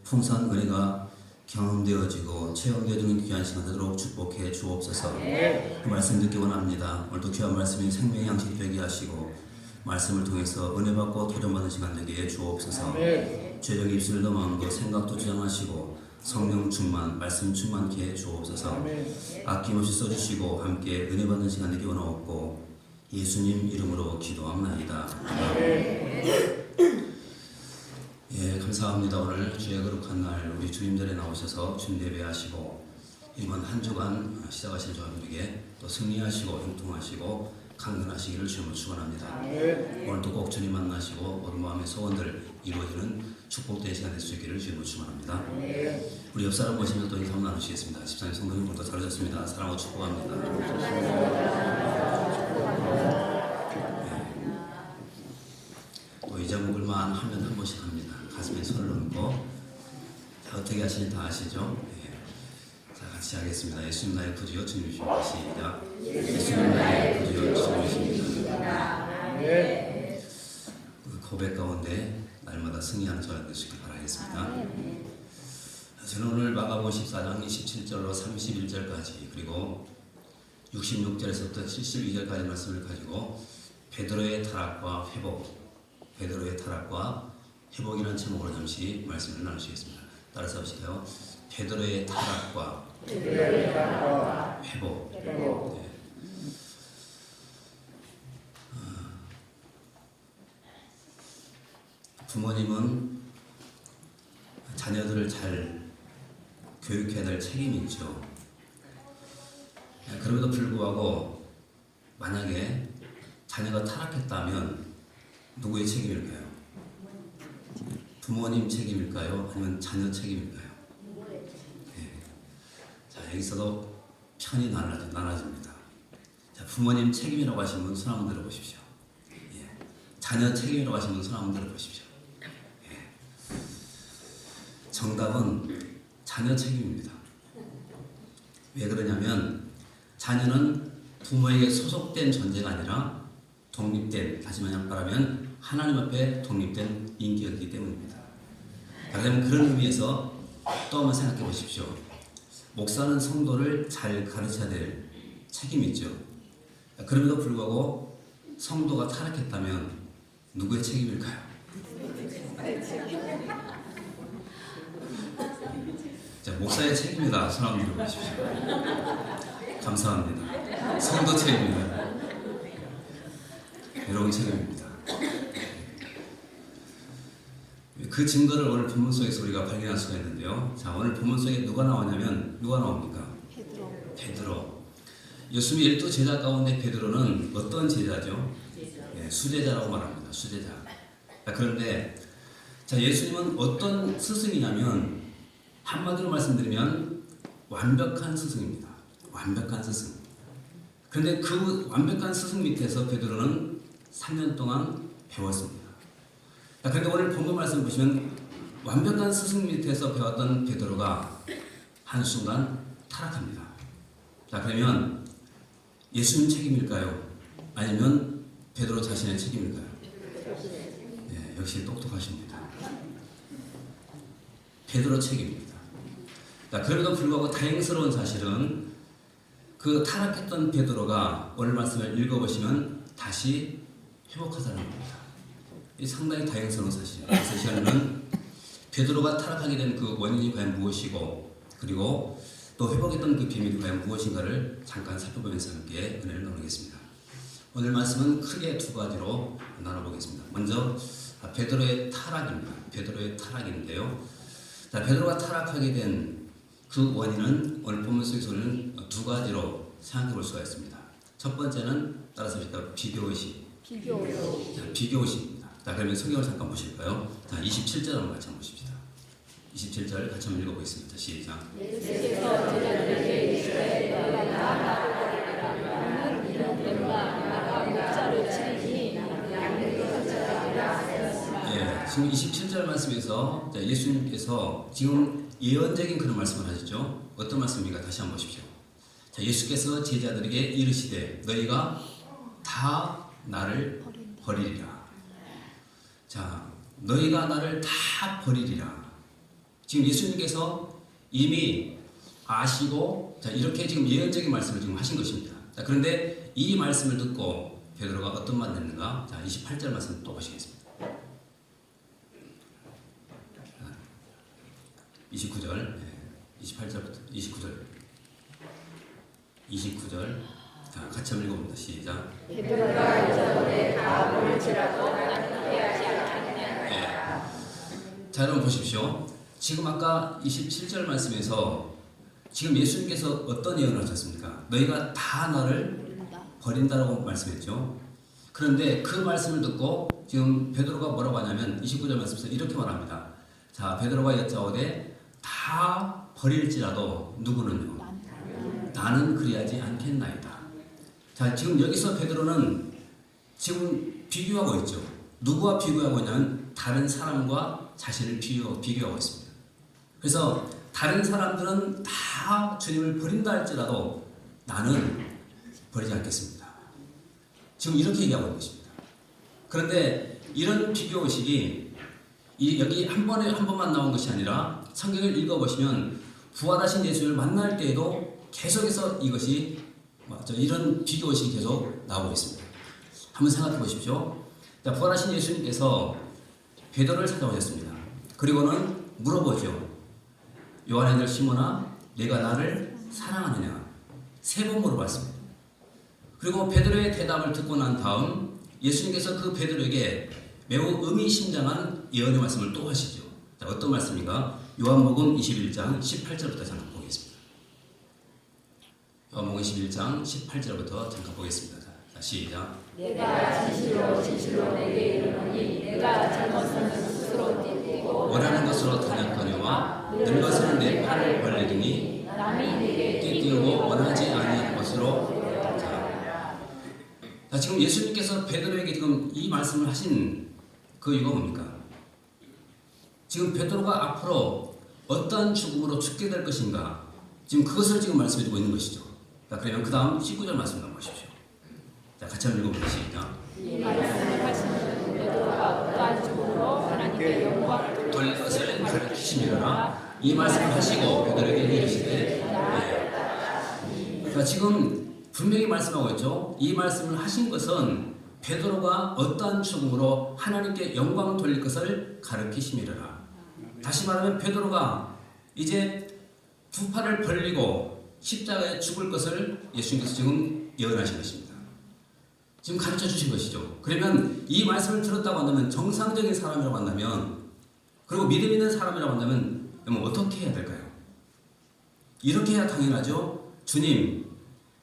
풍성한 은혜가 경험되어지고 체험되어지는 귀한 시간 되도록 축복해 주옵소서. 그 말씀 듣기 원합니다. 오늘도 귀한 말씀이 생명의 양식 되게 하시고 말씀을 통해서 은혜 받고 도전받는 시간 되게 해 주옵소서. 죄적 입술도 마음도 생각도 주장하시고 성령 충만, 말씀 충만케 해 주옵소서. 아낌없이 써주시고 함께 은혜 받는 시간 되기 원하옵고 예수님 이름으로 기도합나이다. 예, 감사합니다. 오늘 주의 거룩한 날 우리 주님 자리에 나오셔서 주님 예배하시고 이번 한 주간 시작하신 저들에게 또 승리하시고 형통하시고 강건하시기를 주님으로 축원합니다. 오늘도 꼭 주님 만나시고 모든 마음의 소원들 이루어지는 축복된 시간 될 수 있기를 주님으로 축원합니다. 우리 옆 사람 보시면 또 인사 한번 나누시겠습니다. 집사님 성도님 모두 잘 오셨습니다. 사랑하고 축복합니다. 이 제목을만 하면 한 번씩 합니다. 가슴에 손을 얹고 자, 어떻게 하시는지 다 아시죠? 예. 자, 같이 하겠습니다. 예수님 나의 구주여 주님이십니다. 시작. 예수님 나의 구주여 주님이십니다. 그 고백 가운데 날마다 승리하는 저와 되시길 바라겠습니다. 저는 오늘 마가복음 14장 27절로 31절까지 그리고 66절에서부터 72절까지 말씀을 가지고 베드로의 타락과 회복이라는 제목으로 잠시 말씀을 나누시겠습니다. 따라서 하실까요? 베드로의 타락과 회복. 네. 부모님은 자녀들을 잘 교육해야 될 책임이 있죠. 그럼에도 불구하고 만약에 자녀가 타락했다면 누구의 책임일까요? 부모님 책임일까요? 아니면 자녀 책임일까요? 네. 자, 여기서도 편이 나눠집니다. 자, 부모님 책임이라고 하시는 분 손 한번 들어보십시오. 예. 자녀 책임이라고 하시는 분 손 한번 들어보십시오. 예. 정답은 자녀 책임입니다. 왜 그러냐면 자녀는 부모에게 소속된 존재가 아니라 독립된, 다시 말하면 하나님 앞에 독립된 인격이기 때문입니다. 그러면 그런 의미에서 또 한번 생각해 보십시오. 목사는 성도를 잘 가르쳐야 될 책임이 있죠. 그럼에도 불구하고 성도가 타락했다면 누구의 책임일까요? 자, 목사의 책임이다. 손 한번 들어보십시오. 감사합니다. 성도 책임입니다. 여러분 책임입니다. 그 증거를 오늘 본문 속에서 우리가 발견할 수가 있는데요. 자, 오늘 본문 속에 누가 나옵니까? 베드로. 예수님의 12 제자 가운데 베드로는 어떤 제자죠? 예, 수제자라고 말합니다. 수제자. 자, 그런데 자, 예수님은 어떤 스승이냐면 한마디로 말씀드리면 완벽한 스승입니다. 완벽한 스승. 그런데 그 완벽한 스승 밑에서 베드로는 3년 동안 배웠습니다. 그런데 오늘 본문 말씀 보시면 완벽한 스승 밑에서 배웠던 베드로가 한순간 타락합니다. 자, 그러면 예수님 책임일까요? 아니면 베드로 자신의 책임일까요? 네, 역시 똑똑하십니다. 베드로 책임입니다. 자, 그럼에도 불구하고 다행스러운 사실은 그 타락했던 베드로가 오늘 말씀을 읽어보시면 다시 회복하자는 겁니다. 이 상당히 다행스러운 사실입니다. 그래서 이 시간에는 베드로가 타락하게 된 그 원인이 과연 무엇이고 그리고 또 회복했던 그 비밀이 과연 무엇인가를 잠깐 살펴보면서 함께 은혜를 나누겠습니다. 오늘 말씀은 크게 두 가지로 나눠보겠습니다. 먼저 베드로의 타락입니다. 베드로의 타락인데요. 자, 베드로가 타락하게 된 그 원인은 오늘 본문 속에서는 두 가지로 생각해 볼 수가 있습니다. 첫 번째는 따라서 비교의식. 자, 비교의식입니다. 자, 그러면 성경을 잠깐 보실까요? 자, 27절 한번 같이 한번 보십시다. 27절 같이 한번 읽어보겠습니다. 시작. 예, 지금 27절 말씀에서 예수님께서 지금 예언적인 그런 말씀을 하셨죠. 어떤 말씀입니까? 다시 한번 보십시오. 자, 예수께서 제자들에게 이르시되 너희가 다 나를 버리리라. 자, 너희가 나를 다 버리리라. 지금 예수님께서 이미 아시고 자, 이렇게 지금 예언적인 말씀을 지금 하신 것입니다. 자, 그런데 이 말씀을 듣고 베드로가 어떤 말을 했는가? 자, 28절 말씀 또 보시겠습니다. 29절, 28절부터 29절. 자, 같이 한번 읽어봅니다. 시작. 베드로가 이전에 다 볼지라도 나는 후회하지 않겠느냐. 자, 여러분 보십시오. 지금 아까 27절 말씀에서 지금 예수님께서 어떤 예언을 하셨습니까? 너희가 다 나를 버린다라고 말씀했죠. 그런데 그 말씀을 듣고 지금 베드로가 뭐라고 하냐면 29절 말씀에서 이렇게 말합니다. 자, 베드로가 여짜오되 다 버릴지라도 누구는요? 나는 그리하지 않겠나이다. 자, 지금 여기서 베드로는 지금 비교하고 있죠. 누구와 비교하고 있냐면 다른 사람과 자신을 비교하고 있습니다. 그래서 다른 사람들은 다 주님을 버린다 할지라도 나는 버리지 않겠습니다. 지금 이렇게 얘기하고 있는 것입니다. 그런데 이런 비교의식이 여기 한 번만 나온 것이 아니라 성경을 읽어보시면 부활하신 예수를 만날 때에도 계속해서 이것이 이런 비교의식이 계속 나오고 있습니다. 한번 생각해 보십시오. 자, 부활하신 예수님께서 베드로를 찾아오셨습니다. 그리고는 물어보죠. 요한의 아들 시몬아, 내가 나를 사랑하느냐? 3번 물어봤습니다. 그리고 베드로의 대답을 듣고 난 다음 예수님께서 그 베드로에게 매우 의미심장한 예언의 말씀을 또 하시죠. 자, 어떤 말씀인가? 요한복음 21장 18절부터 잠깐 보겠습니다. 요한복음 21장 18절부터 잠깐 보겠습니다. 자, 시작. 내가 진실로 진실로 내게 이르노니 내가 잘못하면 스스로 띠띠고 원하는 것으로 타협하려와 늙어서는 내 팔을 벌리리니 남이 내게 띠띠고 원하지 아니한 것으로. 자, 지금 예수님께서 베드로에게 지금 이 말씀을 하신 그 이유가 뭡니까? 지금 베드로가 앞으로 어떠한 죽음으로 죽게 될 것인가? 지금 그것을 지금 말씀해주고 있는 것이죠. 자, 그러면 그 다음 19절 말씀 한번 보십시오. 자, 같이 한번 읽어보시죠. 이 말씀을 하시는 베드로가 어떠한 죽음으로 하나님께 영광을 돌릴 것을 가르치시미라. 이 말씀을 하시고 베드로에게 이르시되. 자, 지금 분명히 말씀하고 있죠. 이 말씀을 하신 것은 베드로가 어떠한 죽음으로 하나님께 영광 돌릴 것을 가르치시미라. 다시 말하면 베드로가 이제 두 팔을 벌리고 십자가에 죽을 것을 예수님께서 지금 예언하신 것입니다. 지금 가르쳐 주신 것이죠. 그러면 이 말씀을 들었다고 한다면 정상적인 사람이라고 한다면 그리고 믿음 있는 사람이라고 한다면 어떻게 해야 될까요? 이렇게 해야 당연하죠. 주님,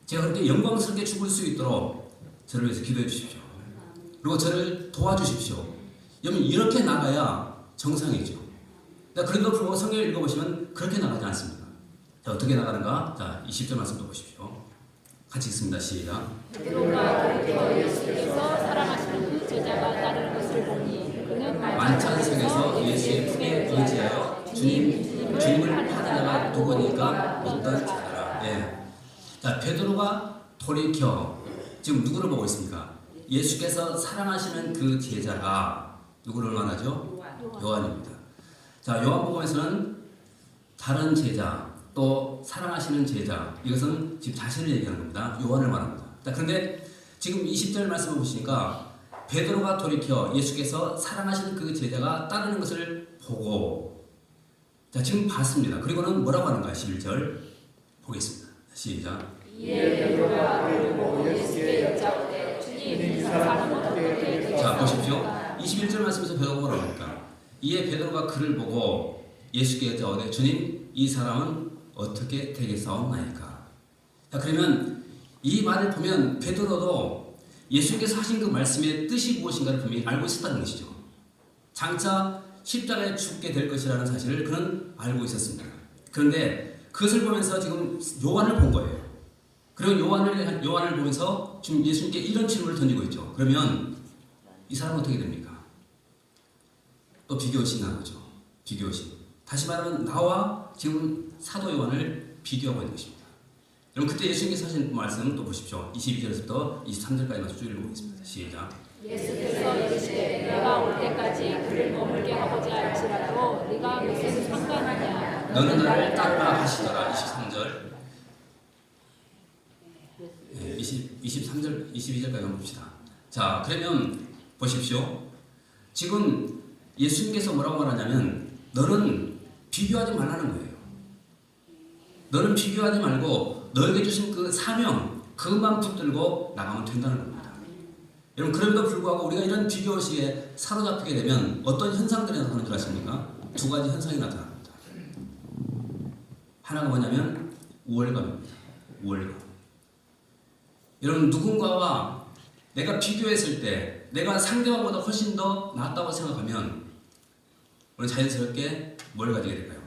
제가 그렇게 영광스럽게 죽을 수 있도록 저를 위해서 기도해 주십시오. 그리고 저를 도와주십시오. 여러분, 이렇게 나가야 정상이죠. 그래도 불구하고 성경을 읽어보시면 그렇게 나가지 않습니다. 자, 어떻게 나가는가? 자, 20절 말씀도 보십시오. 같이 읽습니다. 시작. 베드로가 돌이켜 예수께서 사랑하시는 그 제자가 따르는 것을 보니 그는 만찬석에서 예수의 품에 의지하여 주님을 파는 자가 누구니까 어떤 자라. 예. 자, 베드로가 돌이켜 지금 누구를 보고 있습니까? 예수께서 사랑하시는 그 제자가 누구를 말하죠? 요한입니다. 자, 요한복음에서는 다른 제자 또 사랑하시는 제자, 이것은 지금 자신을 얘기하는 겁니다. 요한을 말합니다. 자, 그런데 지금 20절 말씀을 보시니까 베드로가 돌이켜 예수께서 사랑하시는 그 제자가 따르는 것을 보고, 자, 지금 봤습니다. 그리고는 뭐라고 하는가? 11절 보겠습니다. 시작. 이에 베드로가 그를 보고 예수께 여짜오되 주님, 이 사람은 어떻게 되겠사오까? 자, 보십시오. 21절 말씀에서 베드로가 뭐라고 합니까? 이에 베드로가 그를 보고 예수께 여짜오되 주님, 이 사람은 어떻게 되겠사옵나이까? 자, 그러면 이 말을 보면 베드로도 예수께서 하신 그 말씀의 뜻이 무엇인가를 분명히 알고 있었다는 것이죠. 장차 십자가에 죽게 될 것이라는 사실을 그는 알고 있었습니다. 그런데 그것을 보면서 지금 요한을 본 거예요. 그리고 요한을 보면서 지금 예수님께 이런 질문을 던지고 있죠. 그러면 이 사람은 어떻게 됩니까? 또 비교의식이 나는 거죠. 비교의식. 다시 말하면 나와 지금 사도 요한을 비교하고 있는 것입니다. 여러분, 그때 예수님께서 하신 말씀 또 보십시오. 22절에서부터 23절까지 말씀 쭉 읽어보겠습니다. 시작. 예수께서 이르시되 내가 올 때까지 그를 머물게 하고자 할지라도 네가 무슨 상관을 너는 나를 따르라 하시더라. 23절. 23절, 22절까지 한번 봅시다. 자, 그러면 보십시오. 지금 예수님께서 뭐라고 말하냐면 너는 비교하지 말라는 거예요. 너는 비교하지 말고 너에게 주신 그 사명 그것만 붙들고 나가면 된다는 겁니다. 여러분, 그럼에도 불구하고 우리가 이런 비교의식에 사로잡히게 되면 어떤 현상들이 나타나는 줄 아십니까? 두 가지 현상이 나타납니다. 하나가 뭐냐면 우월감입니다. 우월감. 여러분, 누군가와 내가 비교했을 때 내가 상대방보다 훨씬 더 낫다고 생각하면 우리는 자연스럽게 뭘 가지게 될까요?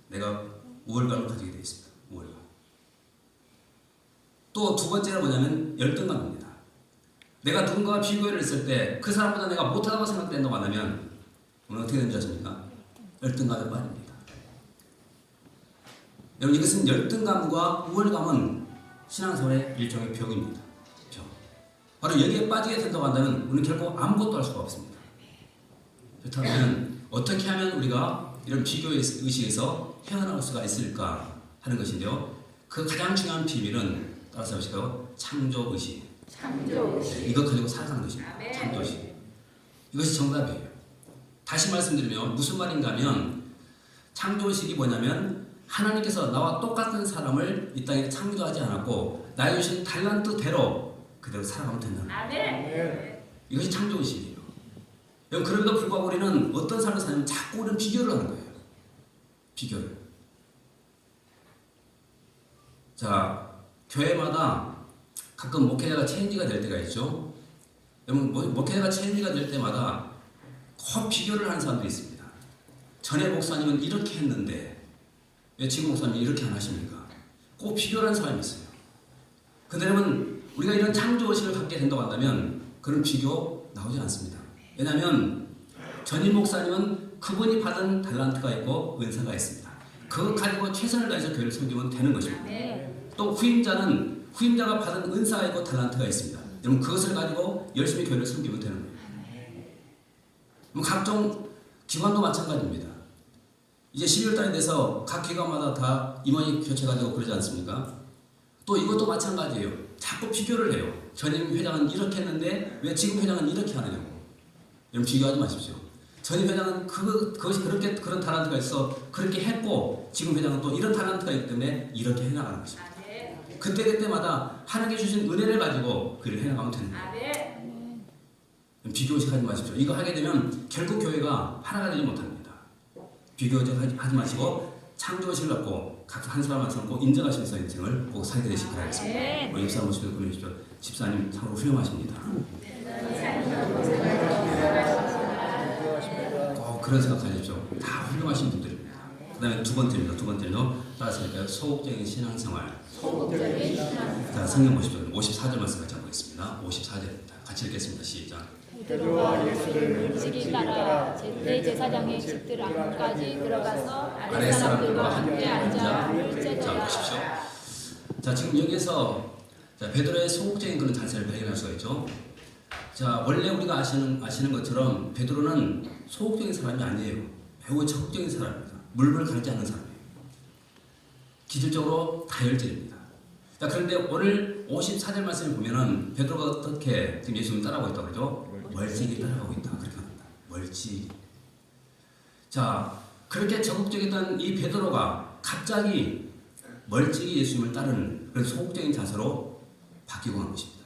내가 우월감을 가지게 되어 있습니다. 우월감. 또 두 번째는 뭐냐면 열등감입니다. 내가 누군가와 비교를 했을 때 그 사람보다 내가 못하다고 생각된다고 한다면 오늘 어떻게 되는지 아십니까? 열등감에 빠집니다. 여러분, 이것은 열등감과 우월감은 신앙생활의 일종의 벽입니다. 벽. 바로 여기에 빠지게 된다고 한다면 우리는 결국 아무것도 할 수가 없습니다. 그렇다면 어떻게 하면 우리가 이런 비교의식에서 헤어나올 수가 있을까 하는 것인데요. 그 가장 중요한 비밀은 따라서 보실까요? 창조의식. 창조의식. 이것 가지고 살아가는 것입니다. 창조의식. 이것이 정답이에요. 다시 말씀드리면 무슨 말인가 하면 창조의식이 뭐냐면 하나님께서 나와 똑같은 사람을 이 땅에 창조하지 않았고 나의 주신 달란트대로 그대로 살아가면 된다는 거예요. 이것이 창조의식이에요. 그럼에도 불구하고 우리는 어떤 삶을 사냐면 자꾸 우리는 비교를 하는 거예요. 비교를. 자, 교회마다 가끔 목회자가 체인지가 될 때가 있죠. 여러분, 목회자가 체인지가 될 때마다 꼭 비교를 하는 사람도 있습니다. 전에 목사님은 이렇게 했는데 왜 지금 목사님이 이렇게 안 하십니까? 꼭 비교를 하는 사람이 있어요. 근데 여러분, 우리가 이런 창조의식을 갖게 된다고 한다면 그런 비교 나오지 않습니다. 왜냐하면 전임 목사님은 그분이 받은 달란트가 있고 은사가 있습니다. 그거 가지고 최선을 다해서 교회를 섬기면 되는 것입니다. 또 후임자는 후임자가 받은 은사가 있고 달란트가 있습니다. 여러분, 그것을 가지고 열심히 교회를 섬기면 되는 거예요. 각종 기관도 마찬가지입니다. 이제 12월 달이 돼서 각 기관마다 다 임원이 교체가 되고 그러지 않습니까? 또 이것도 마찬가지예요. 자꾸 비교를 해요. 전임 회장은 이렇게 했는데 왜 지금 회장은 이렇게 하느냐고. 여러분, 비교하지 마십시오. 전임 회장은 그것이 그렇게 그런 달란트가 있어 그렇게 했고 지금 회장은 또 이런 달란트가 있기 때문에 이렇게 해나가는 것입니다. 그때마다 하나님께 주신 은혜를 가지고 그 일을 해나가면 되는 거예요. 비교의식 하지 마십시오. 이거 하게 되면 결국 교회가 하나가 되지 못합니다. 비교의식 하지 마시고 창조의식을 갖고 각 한 사람 한 사람 꼭 인정하시면서 인생을 꼭 살게 되시기 바라겠습니다. 우리 집사님 모습을 보내주십시오. 집사님 참으로 훌륭하십니다. 그런 생각하십시오. 다 훌륭하신 분들입니다. 그 다음에 두 번째는요. 따라서 할까요? 소극적인 신앙생활. 자, 성경 보십시오. 54절 말씀 같이 보겠습니다. 54절입니다. 같이 읽겠습니다. 시작. 베드로와 예수를 일찍이 따라 대제사장의 집들 안까지 들어가서 아랫 사람들과 함께 앉아 물을 자, 째더라. 보십시오. 자, 지금 여기서 베드로의 소극적인 그런 자세를 발견할 수가 있죠. 자, 원래 우리가 아시는 것처럼 베드로는 소극적인 사람이 아니에요. 매우 적극적인 사람입니다. 물불 가리지 않는 사람이에요. 기질적으로 다혈질입니다. 자, 그런데 오늘 54절 말씀을 보면은 베드로가 어떻게 지금 예수님 따라가고 있다고 그러죠? 멀찍이 따라가고 있다. 그렇게 합니다. 멀찍이. 자, 그렇게 적극적이던 이 베드로가 갑자기 멀찍이 예수님을 따르는 그런 소극적인 자세로 바뀌고 간 것입니다.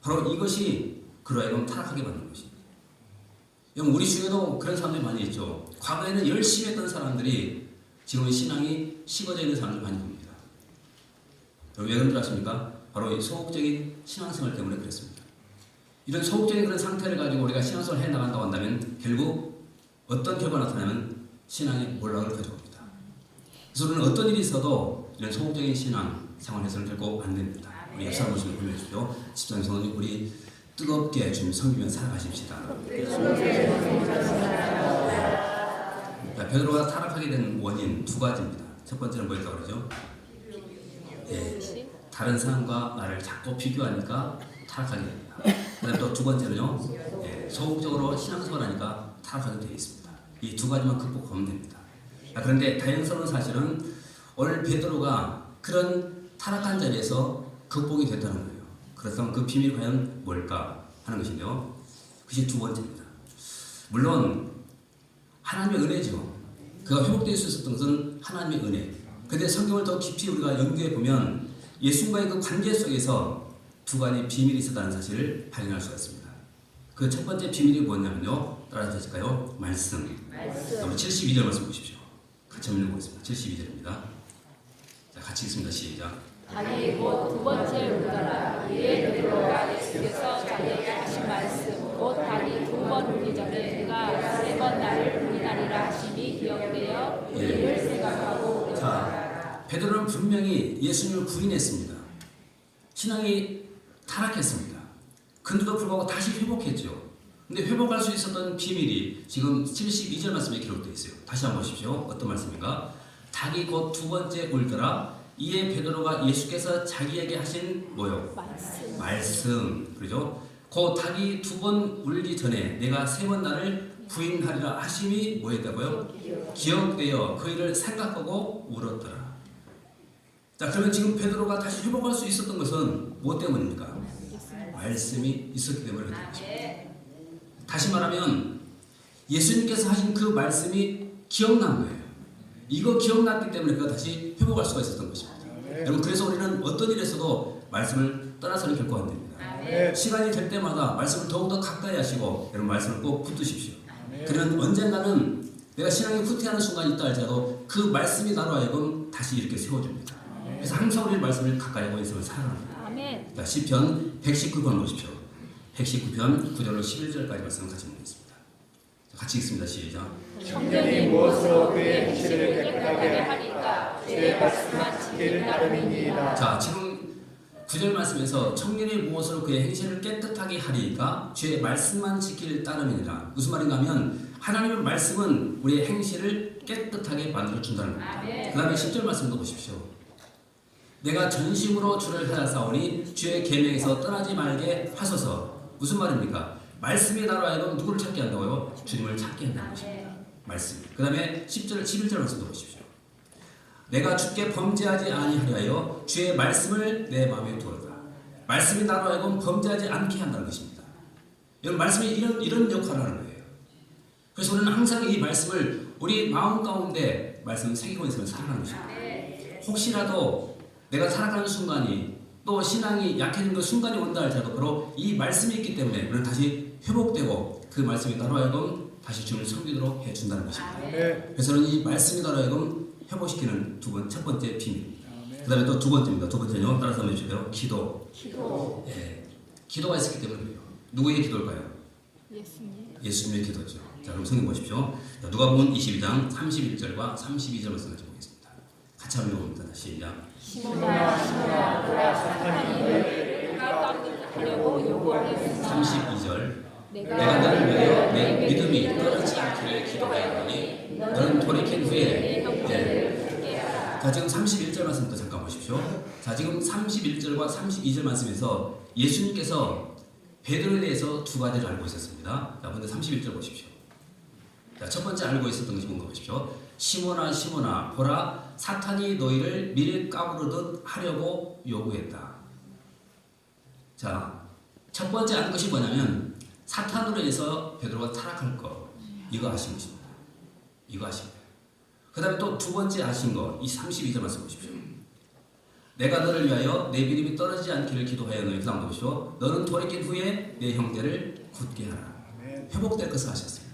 바로 이것이 그로 하여금 타락하게 만든 것입니다. 우리 중에도 그런 사람들이 많이 있죠. 과거에는 열심히 했던 사람들이 지금은 신앙이 식어져 있는 사람들 많이 봅니다. 왜 그런 줄 아십니까? 바로 이 소극적인 신앙생활 때문에 그렇습니다. 이런 소극적인 그런 상태를 가지고 우리가 신앙생활을 해나간다고 한다면 결국 어떤 결과가 나타나면 신앙의 몰락을 가져옵니다. 그래서 우리는 어떤 일이 있어도 이런 소극적인 신앙 생활에서는 결국 안 됩니다. 우리 옆 사람 모습을 보여주십시오. 집사님 성도님, 우리 뜨겁게 주님 섬기며 살아가십시다. 자, 베드로가 타락하게 된 원인 두 가지입니다. 첫 번째는 뭐였다고 그러죠? 다른 사람과 나를 자꾸 비교하니까 타락하게 됩니다. 그다음에 또 두 번째는요, 소극적으로 신앙생활하니까 타락하게 되어 있습니다. 이 두 가지만 극복하면 됩니다. 그런데 다행스러운 사실은 오늘 베드로가 그런 타락한 자리에서 극복이 됐다는 거예요. 그렇다면 그 비밀이 과연 뭘까 하는 것인데요. 그것이 두 번째입니다. 물론 하나님의 은혜죠. 그가 회복될 수 있었던 것은 하나님의 은혜. 그런데 성경을 더 깊이 우리가 연구해 보면 예수님과의 그 관계 속에서 두 가지 비밀이 있었다는 사실을 발견할 수가 있습니다. 그 첫 번째 비밀이 뭐냐면요. 따라서 해줄까요? 말씀. 우리 72절 말씀 보십시오. 같이 한번 읽어보겠습니다. 72절입니다. 자, 같이 읽습니다. 시작. 다니 곧 두 번째 울더라. 이에 베드로가 예수께서 자기에게 하신 말씀 곧 다니 두 번 울기 전에 네가 세 번 나를 부인하리라 하심이 기억되어 이를 생각하고 울었다. 베드로는 분명히 예수님을 부인했습니다. 신앙이 타락했습니다. 근데도 불구하고 다시 회복했죠. 근데 회복할 수 있었던 비밀이 지금 72절 말씀에 기록되어 있어요. 다시 한번 보십시오. 어떤 말씀인가? 닭이 곧 두 번째 울더라. 이에 베드로가 예수께서 자기에게 하신 뭐요? 말씀. 그렇죠? 그 닭이 두 번 울기 전에 내가 세 번 나를 부인하리라 하심이 뭐였다고요? 기억되어 그 일을 생각하고 울었더라. 자, 그러면 지금 베드로가 다시 회복할 수 있었던 것은 무엇 때문입니까? 말씀이 있었기 때문에 그렇습니다. 다시 말하면 예수님께서 하신 그 말씀이 기억난 거예요. 이거 기억났기 때문에 그가 다시 회복할 수가 있었던 것입니다. 여러분, 그래서 우리는 어떤 일에서도 말씀을 떠나서는 결코 안 됩니다. 시간이 될 때마다 말씀을 더욱더 가까이 하시고 여러분 말씀을 꼭 붙드십시오. 그러면 언젠가는 내가 신앙이 후퇴하는 순간이 있다 할지라도 그 말씀이 나로 하여금 다시 이렇게 세워줍니다. 그래서 항상 우리 말씀을 가까이 하고 있으면 살아납니다. 자, 시편 119편 보십시오. 119편 9절로 11절까지 말씀 같이 보겠습니다. 같이 읽습니다. 시작. 청년이 무엇으로 그의 행실을 깨끗하게 하리까 주의 말씀만 지키는 나름이니이다. 자, 지금 9절 말씀에서 청년이 무엇으로 그의 행실을 깨끗하게 하리까 주의 말씀만 지킬 따름이니라. 무슨 말인가 하면 하나님의 말씀은 우리의 행실을 깨끗하게 만들어준다는 겁니다. 그 다음에 10절 말씀도 보십시오. 내가 전심으로 주를 하사오니 주의 계명에서 떠나지 말게 하소서. 무슨 말입니까? 말씀이 나로 하여금 누구를 찾게 한다고요? 주님을 찾게 한다는 것입니다. 말씀. 그 다음에 10절, 11절 말씀도 보십시오. 내가 주께 범죄하지 아니하려 주의 말씀을 내 마음에 두었다. 말씀이 나로 하여금 범죄하지 않게 한다는 것입니다. 여러분, 말씀이 이런 역할을 하는 거예요. 그래서 우리는 항상 이 말씀을 우리 마음 가운데 말씀을 새기고 있으면 살아가는 것입니다. 혹시라도 내가 살아가는 순간이 또 신앙이 약해진 그 순간이 온다 할지라도 바로 이 말씀이 있기 때문에 우리는 다시 회복되고 그 말씀이 나로 하여금 다시 주님을 섬기도록 해준다는 것입니다. 그래서 이 말씀이 나로 하여금 회복시키는 첫 번째 비밀입니다. 그 다음에 또 두 번째입니다. 두 번째는요. 따라서 한번 해주세요. 기도. 예, 기도가 있었기 때문에 그래요. 누구의 기도일까요? 예수님의 기도죠. 자, 그럼 성경 보십시오. 누가복음 22장 31절과 32절 말씀 같이 보겠습니다. 같이 한번 읽어봅니다. 시작. 시몬아 시몬아 그라 사탄이 너희를 깎으려고 요구하였으나 32절. 내가 너를 위하여 내 믿음이 떨어지지 않기를 기도하였더니 너는 돌이킨 후에 자, 지금 31절 말씀부터 잠깐 보십시오. 자, 지금 31절과 32절 말씀에서 예수님께서 베드로에 대해서 두 가지를 알고 있었습니다. 자, 먼저 31절 보십시오. 자, 첫 번째 알고 있었던 것이 뭔가 보십시오. 시몬아 시몬아 보라 사탄이 너희를 밀 까부르듯 하려고 요구했다. 자, 첫 번째 아는 것이 뭐냐면 사탄으로 인해서 베드로가 타락할 거 이거 아신 것입니다. 이거 아신 거예요. 그 다음에 또 두 번째 아신 거 이 32절 말씀 보십시오. 내가 너를 위하여 내 믿음이 떨어지지 않기를 기도하였노니 그 다음 보십시오. 너는 돌이킨 후에 내 형제를 굳게 하라. 회복될 것을 아셨습니다.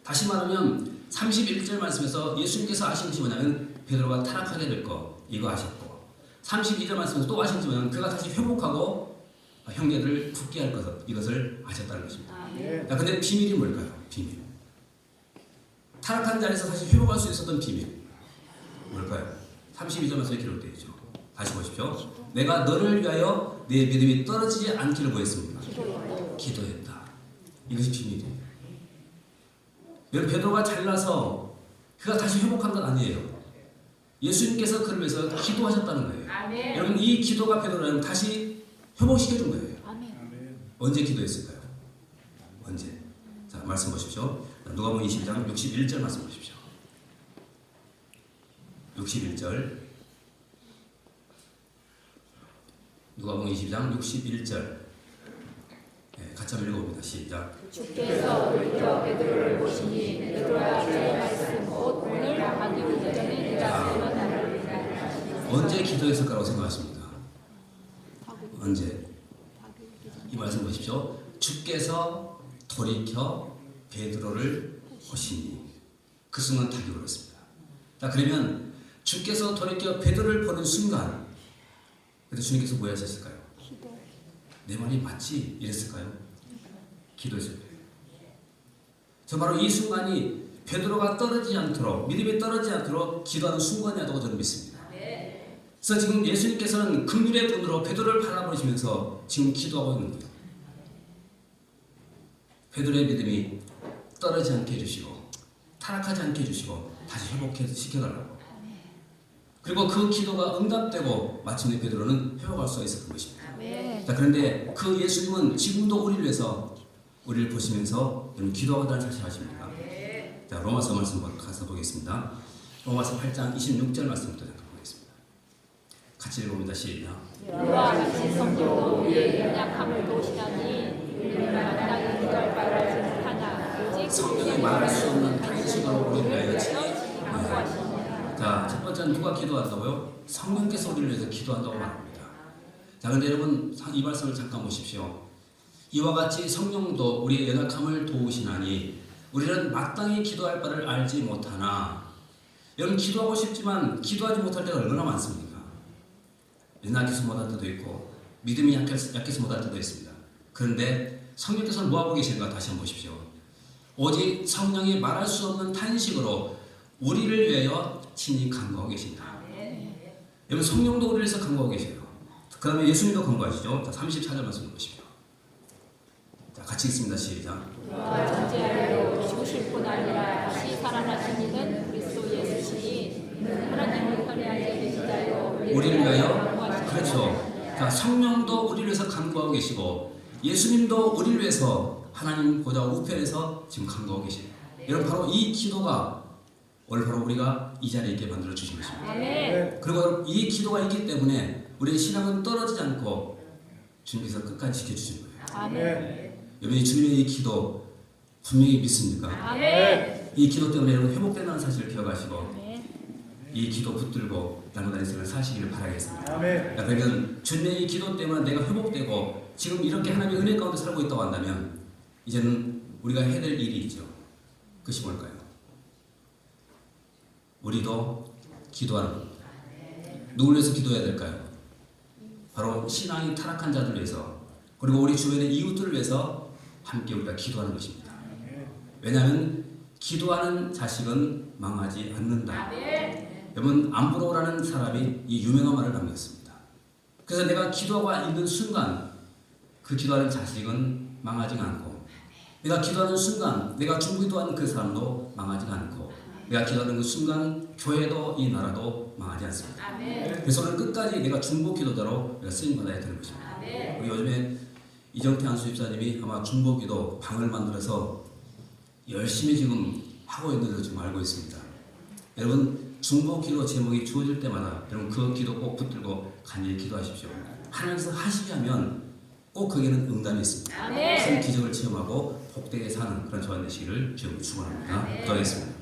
다시 말하면 31절 말씀에서 예수님께서 아신 것이 뭐냐면 베드로가 타락하게 될 거 이거 아셨고 32절 말씀에서 또 아신 것이 뭐냐면 그가 다시 회복하고 형제들을 굳게 할 이것을 아셨다는 것입니다. 자, 근데 비밀이 뭘까요? 비밀. 타락한 자리에서 다시 회복할 수 있었던 비밀 뭘까요? 32절 말씀에 기록되어 있죠. 다시 보십시오. 내가 너를 위하여 내 믿음이 떨어지지 않기를 구했습니다. 기도했다. 이것이 비밀이에요. 여러분, 베드로가 잘나서 그가 다시 회복한 건 아니에요. 예수님께서 그를 위해서 기도하셨다는 거예요. 여러분, 이 기도가 베드로를 다시 회복시켜준 거예요. 언제 기도했을까요? 언제? 자, 말씀 보십시오. 누가복음 22장 61절 말씀 보십시오. 61절. 누가복음 22장 61절. 같이 한번 읽어봅니다. 시작. 주께서 돌이켜 베드로를 보시니 베드로야 주의 말씀 곧 오늘 가기 전에 내가 3번 나를 믿으리라 하시니. 언제 기도했을까라고 생각하십니까? 언제? 이 말씀 보십시오. 주께서 돌이켜 베드로를 보시니 그 순간 닭이 울었습니다. 자, 그러면 주께서 돌이켜 베드로를 보는 순간 그때 주님께서 뭐 하셨을까요? 내 말이 맞지? 이랬을까요? 기도했을 거예요. 저 바로 이 순간이 베드로가 떨어지지 않도록, 믿음이 떨어지지 않도록 기도하는 순간이라고 저는 믿습니다. 그래서 지금 예수님께서는 긍휼의 분으로 베드로를 바라보시면서 지금 기도하고 있는 거예요. 베드로의 믿음이 떨어지지 않게 해주시고 타락하지 않게 해주시고 다시 회복시켜달라고. 그리고 그 기도가 응답되고 마침내 베드로는 회복할 수가 있었던 것입니다. 자, 그런데 그 예수님은 지금도 우리를 위해서 우리를 보시면서 여러분 기도하다는 사실 아십니까? 자, 로마서 말씀 가서 보겠습니다. 로마서 8장 26절 말씀부터 잠깐 보겠습니다. 같이 읽어봅니다. 시작. 이와 같이 성령도 우리의 연약함을 도우시나니 우리는 마땅히 기도할 바를 알지 못하나 오직 성령이 말할 수 없는 탄식으로 우리를 위하여 간구하시니라. 자, 첫 번째는 누가 기도한다고요? 성령께서 우리를 위해서 기도한다고 말합니다. 자, 근데 여러분 이 말씀을 잠깐 보십시오. 이와 같이 성령도 우리의 연약함을 도우시나니 우리는 마땅히 기도할 바를 알지 못하나. 여러분 기도하고 싶지만 기도하지 못할 때가 얼마나 많습니까? 연약해서 못할 때도 있고 믿음이 약해서 못할 때도 있습니다. 그런데 성령께서는 뭐하고 계신가 다시 한번 보십시오. 오직 성령이 말할 수 없는 탄식으로 우리를 위하여 친히 간구하고 계신다. 여러분 성령도 우리를 위해서 간구하고 계세요. 그 다음에 예수님도 간구하시죠. 자, 34절 말씀 보십시오. 자, 같이 읽습니다. 시작. 너와 존재하리로 죽으실 뿐 아니라 다시 살아나신 이는 그리스도 예수시니 하나님의 편에 계신 자요 우리를 위하여. 그렇죠. 자, 성령도 우리를 위해서 간구하고 계시고 예수님도 우리를 위해서 하나님 보좌 우편에서 지금 간구하고 계십니다. 여러분 바로 이 기도가 오늘 바로 우리가 이 자리에 있게 만들어 주신 것입니다. 그리고 이 기도가 있기 때문에 우리의 신앙은 떨어지지 않고 주님께서 끝까지 지켜주시는 거예요. 아멘. 여러분 주님의 이 기도 분명히 믿습니까? 아멘. 이 기도 때문에 여러분 회복된다는 사실을 기억하시고 아멘. 이 기도 붙들고 날마다 인생을 사시기를 바라겠습니다. 아멘. 그러면 주님의 이 기도 때문에 내가 회복되고 지금 이렇게 하나님의 은혜 가운데 살고 있다고 한다면 이제는 우리가 해야 될 일이 있죠. 그것이 뭘까요? 우리도 기도하는 겁니다. 누굴 위해서 기도해야 될까요? 바로 신앙이 타락한 자들 위해서 그리고 우리 주변의 이웃들을 위해서 함께 우리가 기도하는 것입니다. 왜냐하면 기도하는 자식은 망하지 않는다. 여러분 암브로라는 사람이 이 유명한 말을 남겼습니다. 그래서 내가 기도하고 있는 순간 그 기도하는 자식은 망하지 않고 내가 기도하는 순간 내가 중기도하는 그 사람도 망하지 않고 내가 기도하는 그 순간 교회도 이 나라도 망하지 않습니다. 그래서 오늘 끝까지 내가 중보 기도자로 내가 쓰임받아야 되는 것입니다. 우리 요즘에 이정태 안수집사님이 아마 중보 기도 방을 만들어서 열심히 지금 하고 있는 걸 지금 알고 있습니다. 여러분 중보 기도 제목이 주어질 때마다 여러분 그 기도 꼭 붙들고 간절히 기도하십시오. 하나님께서 하시게 하면 꼭 거기에는 응답이 있습니다. 큰 기적을 체험하고 복되게 사는 그런 저와 되시기를 주님으로 축원합니다. 기도하겠습니다.